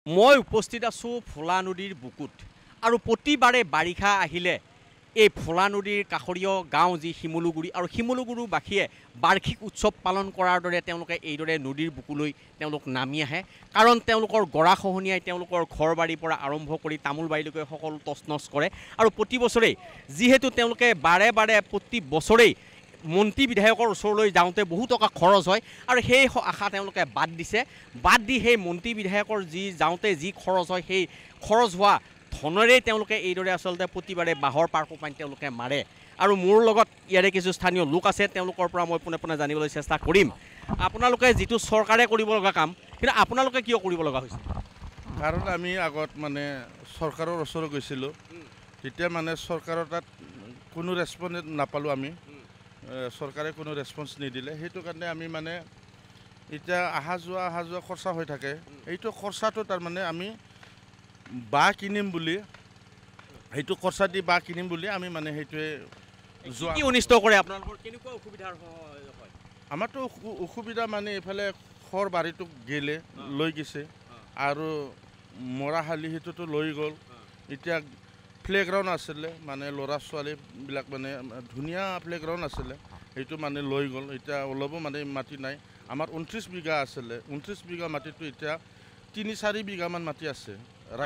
মই উপস্থিত আছোঁ ফুলা নদীৰ বুকুত আৰু প্ৰতিবাৰে বাৰিষা আহিলে এই ফুলা নদীৰ কাষৰীয় গাঁও যি শিমলুগুৰি আৰু শিমলুগুৰিবাসীয়ে বাৰ্ষিক উৎসৱ পালন কৰাৰ দৰে তেওঁলোকে এইদৰে নদীৰ বুকুলৈ তেওঁলোক নামি আহে কাৰণ তেওঁলোকৰ গৰাখহনীয়াই তেওঁলোকৰ ঘৰ বাৰীৰ পৰা আৰম্ভ কৰি তামোল বাৰীলৈকে সকলো তছনছ কৰে আৰু প্ৰতি বছৰেই যিহেতু তেওঁলোকে বাৰে বাৰে প্ৰতি বছৰেই মন্ত্ৰী বিধায়কৰ ওচৰলৈ যাওঁতে বহু টকা খৰচ হয় আৰু সেই আশা তেওঁলোকে বাদ দিছে বাদ দি সেই মন্ত্ৰী বিধায়কৰ যি যাওঁতে যি খৰচ হয় সেই খৰচ হোৱা ধনেৰে তেওঁলোকে এইদৰে আচলতে প্ৰতিবাৰে বাঁহৰ পাৰকোপাইন তেওঁলোকে মাৰে আৰু মোৰ লগত ইয়াৰে কিছু স্থানীয় লোক আছে তেওঁলোকৰ পৰা মই পোনে পোনে জানিবলৈ চেষ্টা কৰিম আপোনালোকে যিটো চৰকাৰে কৰিব লগা কাম কিন্তু আপোনালোকে কিয় কৰিব লগা হৈছে কাৰণ আমি আগত মানে চৰকাৰৰ ওচৰত গৈছিলোঁ তেতিয়া মানে চৰকাৰৰ তাত কোনো ৰেছপন্স নাপালোঁ আমি চৰকাৰে কোনো ৰেছপন্স নিদিলে সেইটো কাৰণে আমি মানে এতিয়া অহা যোৱা খৰচা হৈ থাকে এইটো খৰচাটো তাৰমানে আমি বাঁহ কিনিম বুলি সেইটো খৰচা দি বাঁহ কিনিম বুলি আমি মানে সেইটোৱে যোৱা কি অনিষ্ট কৰে আপোনালোকৰ কেনেকুৱা অসুবিধাৰ হয় আমাৰতো অসুবিধা মানে এইফালে খৰ বাৰীটো গেলে লৈ গৈছে আৰু মৰাশালি সেইটোতো লৈ গ'ল এতিয়া প্লেগ্ৰাউণ্ড আছিলে মানে ল'ৰা ছোৱালীবিলাক মানে ধুনীয়া প্লেগ্ৰাউণ্ড আছিলে সেইটো মানে লৈ গ'ল এতিয়া অলপো মানে মাটি নাই আমাৰ 29 বিঘা আছিলে 29 বিঘা মাটিটো এতিয়া 3-4 বিঘামান মাটি আছে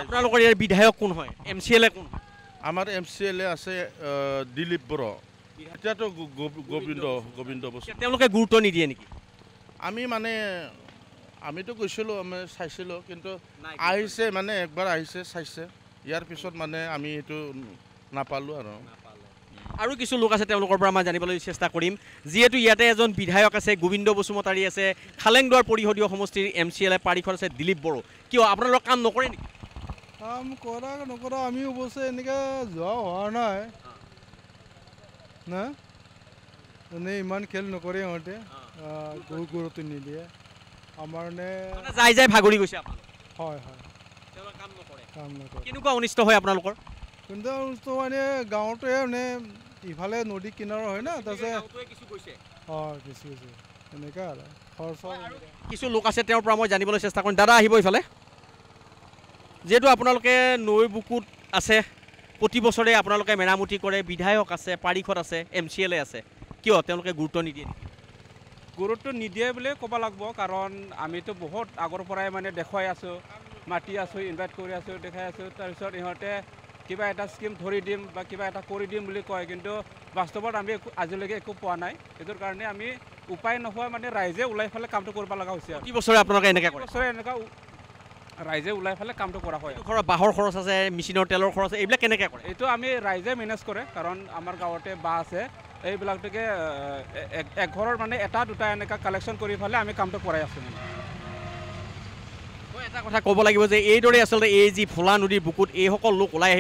আপোনালোকৰ ইয়াৰ বিধায়ক কোন হয় MCLA কোন হয় আমাৰ MCLA আছে দিলীপ বড়ো এতিয়াতো গোবিন্দ বসু তেওঁলোকে গুৰুত্ব নিদিয়ে নেকি আমি মানে আমিতো গৈছিলোঁ আমি চাইছিলোঁ কিন্তু আহিছে মানে একবাৰ আহিছে চাইছে ইয়াৰ পিছত মানে আমি এইটো নাপালোঁ আৰু কিছু লোক আছে তেওঁলোকৰ পৰা মই জানিবলৈ চেষ্টা কৰিম যিহেতু ইয়াতে এজন বিধায়ক আছে গোবিন্দ বসুমতাৰী আছে খালেংদুৱাৰ পৰিষদীয় সমষ্টিৰ MCLA পাৰিষদ আছে দিলীপ বড়ো কিয় আপোনালোক কাম নকৰে নেকি কাম কৰা নকৰা আমি অৱশ্যে এনেকৈ যোৱা হোৱা নাই না এনেই ইমান খেল নকৰে সিহঁতে গুৰুত্ব নিদিয়ে আমাৰ যাই ভাগৰি গৈছে হয় কাম নকৰে কেনেকুৱা অনিষ্ট হয় আপোনালোকৰ কিন্তু মানে গাঁৱতে মানে ইফালে নদী কিনাৰৰ হয় না তাৰপিছত কিছু এনেকুৱা আৰু খৰচ কিছু লোক আছে তেওঁৰ পৰা মই জানিবলৈ চেষ্টা কৰিম দাদা আহিব ইফালে যিহেতু আপোনালোকে নৈ বুকুত আছে প্ৰতি বছৰে আপোনালোকে মেৰামতি কৰে বিধায়ক আছে পাৰিষদ আছে MCLA আছে কিয় তেওঁলোকে গুৰুত্ব নিদিয়ে নেকি গুৰুত্ব নিদিয়ে বুলিয়ে ক'ব লাগিব কাৰণ আমিতো বহুত আগৰ পৰাই মানে দেখুৱাই আছোঁ মাতি আছোঁ ইনভাইট কৰি আছোঁ দেখাই আছোঁ তাৰপিছত ইহঁতে কিবা এটা স্কিম ধৰি দিম বা কিবা এটা কৰি দিম বুলি কয় কিন্তু বাস্তৱত আমি আজিলৈকে একো পোৱা নাই সেইটোৰ কাৰণে আমি উপায় নোহোৱা মানে ৰাইজে ওলাই ফালে কামটো কৰিব লগা হৈছে প্ৰতি বছৰে আপোনালোকে এনেকৈ কৰে বছৰে এনেকুৱা ৰাইজে ওলাই ফালে কামটো কৰা হয় ঘৰত বাঁহৰ খৰচ আছে মেচিনৰ তেলৰ খৰচ আছে এইবিলাক কেনেকৈ কৰে এইটো আমি ৰাইজে মেনেজ কৰে কাৰণ আমাৰ গাঁৱতে বাঁহ আছে এইবিলাকটোকে এঘৰৰ মানে এটা দুটা এনেকুৱা কালেকশ্যন কৰি ফালে আমি কামটো কৰাই আছোঁ এটা কথা ক'ব লাগিব যে এইদৰে আচলতে এই যি ফুলা নদীৰ বুকুত এইসকল লোক ওলাই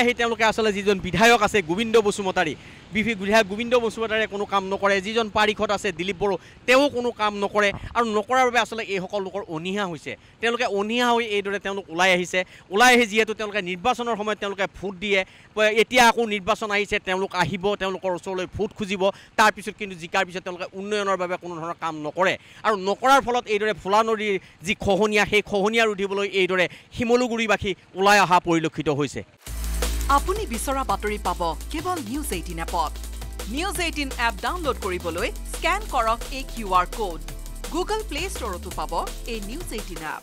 আহি তেওঁলোকে আচলতে যিজন বিধায়ক আছে গোবিন্দ বসুমতাৰী বিধায়ক গোবিন্দ বসুমতাৰীয়ে কোনো কাম নকৰে যিজন পাৰিষদ আছে দিলীপ বড়ো তেওঁ কোনো কাম নকৰে আৰু নকৰাৰ বাবে আচলতে এইসকল লোকৰ অনীহা হৈছে তেওঁলোকে অনীহা হৈ এইদৰে তেওঁলোক ওলাই আহি যিহেতু তেওঁলোকে নিৰ্বাচনৰ সময়ত তেওঁলোকে ভোট দিয়ে এতিয়া আকৌ নিৰ্বাচন আহিছে তেওঁলোক আহিব তেওঁলোকৰ ওচৰলৈ ভোট খুজিব তাৰপিছত কিন্তু জিকাৰ পিছত তেওঁলোকে উন্নয়নৰ বাবে কোনো ধৰণৰ কাম নকৰে আৰু নকৰাৰ ফলত এইদৰে ফুলা নদীৰ যি খহনীয়া সেই খহনীয়া ৰুধিবলৈ এইদৰে শিমলুগুৰিবাসী ওলাই অহা পৰিলক্ষিত হৈছে আপুনি বিচৰা বাতৰি পাব কেৱল নিউজ 18 এপত নিউজ 18 এপ ডাউনলোড কৰিবলৈ স্ক্যান কৰক এই QR কোড গুগল প্লে ষ্টৰতো পাব এই নিউজ 18 এপ